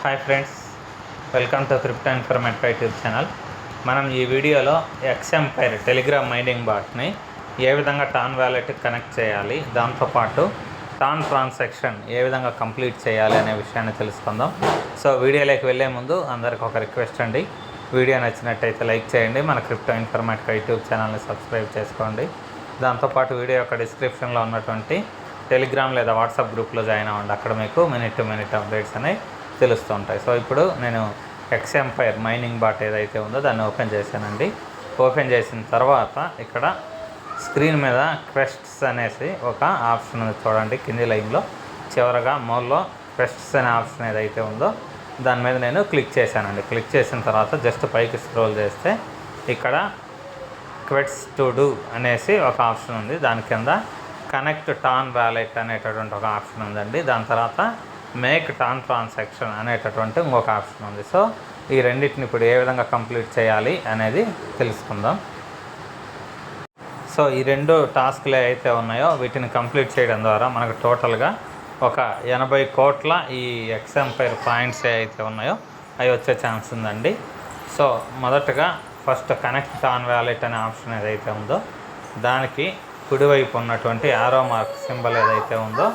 Hi friends, welcome to crypto informative YouTube channel. మనం ఈ వీడియోలో ఎక్స్ఎంపైర్ టెలిగ్రామ్ మైనింగ్ బాట్ని ఏ విధంగా టాన్ వ్యాలెట్ కనెక్ట్ చేయాలి, దాంతోపాటు టాన్ ట్రాన్సాక్షన్ ఏ విధంగా కంప్లీట్ చేయాలి అనే విషయాన్ని తెలుసుకుందాం. సో వీడియోలోకి వెళ్ళే ముందు అందరికి ఒక రిక్వెస్ట్ అండి, వీడియో నచ్చినట్టయితే లైక్ చేయండి, మన క్రిప్టో ఇన్ఫర్మేటివ్ యూట్యూబ్ ఛానల్ని సబ్స్క్రైబ్ చేసుకోండి. దాంతోపాటు వీడియో యొక్క డిస్క్రిప్షన్లో ఉన్నటువంటి టెలిగ్రామ్ లేదా వాట్సాప్ గ్రూప్లో జాయిన్ అవ్వండి, అక్కడ మీకు మినిట్ టు మినిట్ అప్డేట్స్ అనేవి తెలుస్తూ ఉంటాయి. సో ఇప్పుడు నేను ఎక్స్ఎంపైర్ మైనింగ్ బాట్ ఏదైతే ఉందో దాన్ని ఓపెన్ చేశానండి. ఓపెన్ చేసిన తర్వాత ఇక్కడ స్క్రీన్ మీద క్వెస్ట్స్ అనేసి ఒక ఆప్షన్ ఉంది చూడండి, కింది లైన్లో చివరగా మూలలో క్వెస్ట్స్ అనే ఆప్షన్ ఏదైతే ఉందో దాని మీద నేను క్లిక్ చేశానండి. క్లిక్ చేసిన తర్వాత జస్ట్ పైకి స్క్రోల్ చేస్తే ఇక్కడ క్వెట్స్ టు డూ అనేసి ఒక ఆప్షన్ ఉంది, దాని కింద కనెక్ట్ టాన్ వ్యాలెట్ అనేటటువంటి ఒక ఆప్షన్ ఉందండి. దాని తర్వాత మేక్ టాన్ ట్రాన్సాక్షన్ అనేటటువంటి ఇంకొక ఆప్షన్ ఉంది. సో ఈ రెండింటిని ఇప్పుడు ఏ విధంగా కంప్లీట్ చేయాలి అనేది తెలుసుకుందాం. సో ఈ రెండు టాస్క్లు అయితే ఉన్నాయో వీటిని కంప్లీట్ చేయడం ద్వారా మనకు టోటల్గా ఒక 80 కోట్ల ఈ ఎక్స్ఎంపైర్ పాయింట్స్ అయితే ఉన్నాయో అవి వచ్చే ఛాన్స్ ఉందండి. సో మొదటగా ఫస్ట్ కనెక్ట్ టాన్ వ్యాలెట్ అనే ఆప్షన్ ఏదైతే ఉందో దానికి కుడివైపు ఉన్నటువంటి యారో మార్క్ సింబల్ ఏదైతే ఉందో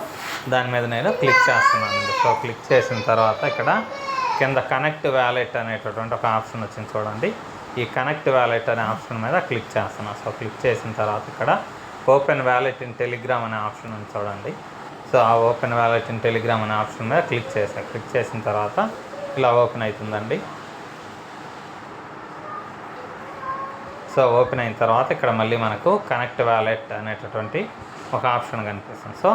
దాని మీద నేను క్లిక్ చేస్తున్నానండి. సో క్లిక్ చేసిన తర్వాత ఇక్కడ కింద కనెక్ట్ వ్యాలెట్ అనేటటువంటి ఒక ఆప్షన్ వచ్చింది చూడండి, ఈ కనెక్ట్ వ్యాలెట్ అనే ఆప్షన్ మీద క్లిక్ చేస్తున్నాను. సో క్లిక్ చేసిన తర్వాత ఇక్కడ ఓపెన్ వ్యాలెట్ ఇన్ టెలిగ్రామ్ అనే ఆప్షన్ ఉంది చూడండి. సో ఆ ఓపెన్ వ్యాలెట్ ఇన్ టెలిగ్రామ్ అనే ఆప్షన్ మీద క్లిక్ చేశాను. క్లిక్ చేసిన తర్వాత ఇలా ఓపెన్ అవుతుందండి. సో ఓపెన్ అయిన తర్వాత ఇక్కడ మళ్ళీ మనకు కనెక్ట్ వ్యాలెట్ అనేటటువంటి ఒక ఆప్షన్ కనిపిస్తుంది. సో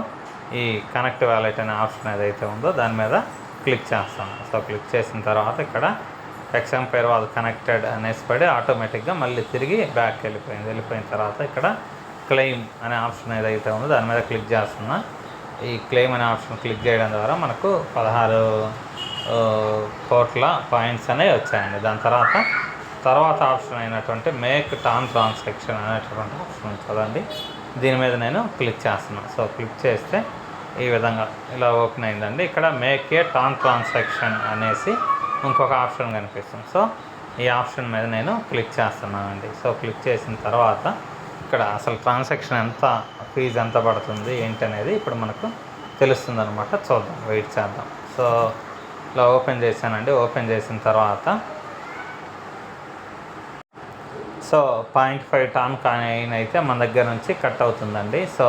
ఈ కనెక్ట్ వ్యాలెట్ అనే ఆప్షన్ ఏదైతే ఉందో దాని మీద క్లిక్ చేస్తాను. సో క్లిక్ చేసిన తర్వాత ఇక్కడ ఎక్స్ఎంపైర్ వాజ్ కనెక్టెడ్ అనేసి పడి ఆటోమేటిక్గా మళ్ళీ తిరిగి బ్యాక్ వెళ్ళిపోయిన తర్వాత ఇక్కడ క్లెయిమ్ అనే ఆప్షన్ ఏదైతే ఉందో దాని మీద క్లిక్ చేస్తున్నా. ఈ క్లెయిమ్ అనే ఆప్షన్ క్లిక్ చేయడం ద్వారా మనకు 16 కోట్ల పాయింట్స్ అనేవి వచ్చాయండి. దాని తర్వాత ఆప్షన్ అయినటువంటి మేక్ టాన్ ట్రాన్సాక్షన్ అనేటువంటి ఆప్షన్ చూడండి, దీని మీద నేను క్లిక్ చేస్తున్నాను. సో క్లిక్ చేస్తే ఈ విధంగా ఇలా ఓపెన్ అయిందండి. ఇక్కడ మేక్ ఏ టాన్ ట్రాన్సాక్షన్ అనేసి ఇంకొక ఆప్షన్ కనిపిస్తుంది. సో ఈ ఆప్షన్ మీద నేను క్లిక్ చేస్తున్నానండి. సో క్లిక్ చేసిన తర్వాత ఇక్కడ అసలు ట్రాన్సాక్షన్ ఎంత, ఫీజు ఎంత పడుతుంది ఏంటి అనేది ఇప్పుడు మనకు తెలుస్తుంది అనమాట. చూద్దాం, వెయిట్ చేద్దాం. సో ఇలా ఓపెన్ చేశానండి. ఓపెన్ చేసిన తర్వాత సో 0.5 టాన్ కాయిన్ అయితే మన దగ్గర నుంచి కట్ అవుతుందండి. సో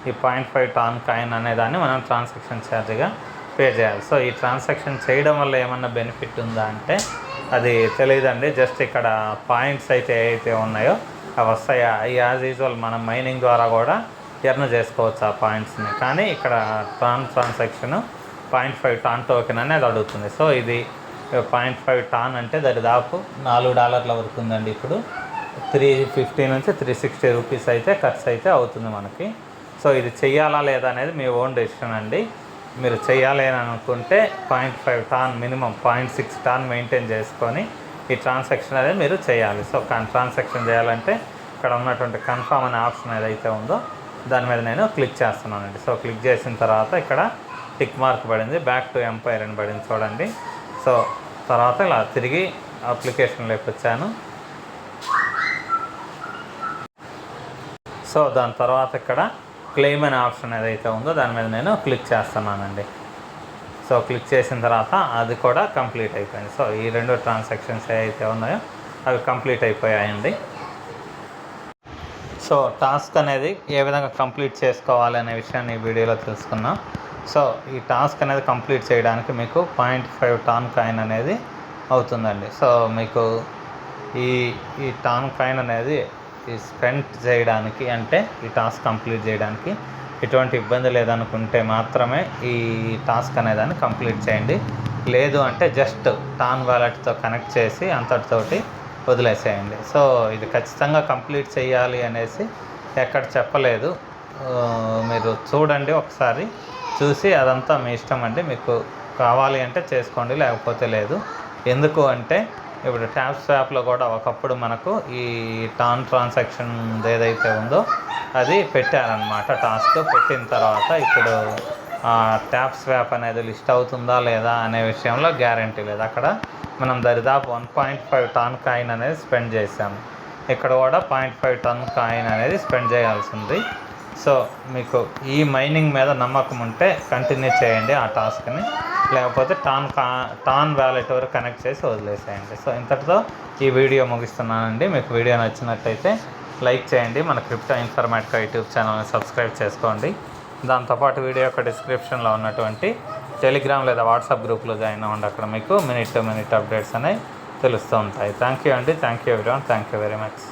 ఈ 0.5 టాన్ కాయిన్ అనేదాన్ని మనం ట్రాన్సాక్షన్ ఛార్జ్గా పే చేయాలి. సో ఈ ట్రాన్సాక్షన్ చేయడం వల్ల ఏమన్నా బెనిఫిట్ ఉందా అంటే అది తెలియదండి. జస్ట్ ఇక్కడ పాయింట్స్ అయితే ఏవైతే ఉన్నాయో అవి వస్తాయి. యాజ్ యూజువల్ మనం మైనింగ్ ద్వారా కూడా ఎర్న్ చేసుకోవచ్చు ఆ పాయింట్స్ని. కానీ ఇక్కడ ట్రాన్సాక్షన్ 0.5 టాన్ టోకెన్ అనేది అడుగుతుంది. సో ఇది 0.5 టాన్ అంటే దాదాపు $4 వరకు ఉందండి. ఇప్పుడు 350 నుంచి 360 రూపీస్ అయితే ఖర్చు అయితే అవుతుంది మనకి. సో ఇది చెయ్యాలా లేదా అనేది మీ ఓన్ డెసిషన్ అండి. మీరు చెయ్యాలి అని అనుకుంటే 0.5 టాన్ మినిమం 0.6 టాన్ మెయింటైన్ చేసుకొని ఈ ట్రాన్సాక్షన్ అనేది మీరు చేయాలి. సో ట్రాన్సాక్షన్ చేయాలంటే ఇక్కడ ఉన్నటువంటి కన్ఫర్మ్ అనే ఆప్షన్ ఏదైతే ఉందో దాని మీద నేను క్లిక్ చేస్తున్నానండి. సో క్లిక్ చేసిన తర్వాత ఇక్కడ టిక్ మార్క్ పడింది, బ్యాక్ టు ఎంపైర్ అని పడింది చూడండి. సో తర్వాత ఇలా తిరిగి అప్లికేషన్లోకి వచ్చాను. సో దాని తర్వాత ఇక్కడ క్లెయిమ్ అనే ఆప్షన్ ఏదైతే ఉందో దాని మీద నేను క్లిక్ చేస్తున్నానండి. సో క్లిక్ చేసిన తర్వాత అది కూడా కంప్లీట్ అయిపోయింది. సో ఈ రెండు ట్రాన్సాక్షన్స్ ఏవైతే ఉన్నాయో అవి కంప్లీట్ అయిపోయాయండి. సో టాస్క్ అనేది ఏ విధంగా కంప్లీట్ చేసుకోవాలి అనే విషయాన్ని ఈ వీడియోలో తెలుసుకున్నాం. సో ఈ టాస్క్ అనేది కంప్లీట్ చేయడానికి మీకు 0.5 టాన్ కాయిన్ అనేది అవుతుందండి. సో మీకు ఈ టాన్ కాయిన్ అనేది ఈ స్పెండ్ చేయడానికి అంటే ఈ టాస్క్ కంప్లీట్ చేయడానికి ఎటువంటి ఇబ్బంది లేదనుకుంటే మాత్రమే ఈ టాస్క్ అనేదాన్ని కంప్లీట్ చేయండి. లేదు అంటే జస్ట్ టాన్ వ్యాలెట్తో కనెక్ట్ చేసి అంతటితోటి వదిలేసేయండి. సో ఇది ఖచ్చితంగా కంప్లీట్ చేయాలి అనేసి ఎక్కడ చెప్పలేదు, మీరు చూడండి ఒకసారి, చూసి అదంతా మీ ఇష్టం అండి. మీకు కావాలి అంటే చేసుకోండి, లేకపోతే లేదు. ఎందుకు అంటే ఇప్పుడు ట్యాప్ స్వాప్లో కూడా ఒకప్పుడు మనకు ఈ టాన్ ట్రాన్సాక్షన్ ఏదైతే ఉందో అది పెట్టారనమాట. టాస్క్ పెట్టిన తర్వాత ఇప్పుడు ట్యాప్ స్వాప్ అనేది లిస్ట్ అవుతుందా లేదా అనే విషయంలో గ్యారంటీ లేదు. అక్కడ మనం దరిదాపు 1.5 టన్ కాయిన్ అనేది స్పెండ్ చేసాము. ఇక్కడ కూడా 0.5 టన్ కాయిన్ అనేది స్పెండ్ చేయాల్సి ఉంది. సో మీకు ఈ మైనింగ్ మీద నమ్మకం ఉంటే కంటిన్యూ చేయండి ఆ టాస్క్ని, లేకపోతే టాన్ వ్యాలెట్ వరకు కనెక్ట్ చేసి వదిలేసేయండి. సో ఇంతటితో ఈ వీడియో ముగిస్తున్నానండి. మీకు వీడియో నచ్చినట్టయితే లైక్ చేయండి, మన క్రిప్టో ఇన్ఫర్మేటికా యూట్యూబ్ ఛానల్ని సబ్స్క్రైబ్ చేసుకోండి. దాంతోపాటు వీడియో యొక్క డిస్క్రిప్షన్లో ఉన్నటువంటి టెలిగ్రామ్ లేదా వాట్సాప్ గ్రూప్లో జాయిన్ అవ్వండి. అక్కడ మీకు మినిట్ టు మినిట్ అప్డేట్స్ అనేవి తెలుస్తూ ఉంటాయి. థ్యాంక్ యూ అండి. Thank you everyone. Thank you very much.